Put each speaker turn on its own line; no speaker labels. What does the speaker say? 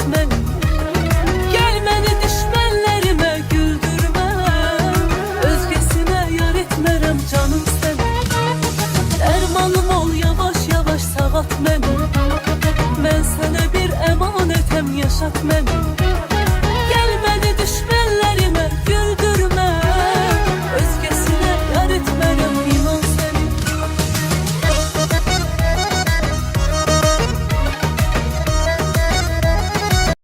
hayat mənim. Gəl məni düşmənlərimə güldürmə, özgəsinə yar etmərəm canım sənin. Dərmanım ol, yavaş yavaş sağalt məni, mən sənə bir əmanətəm, yaşat məni.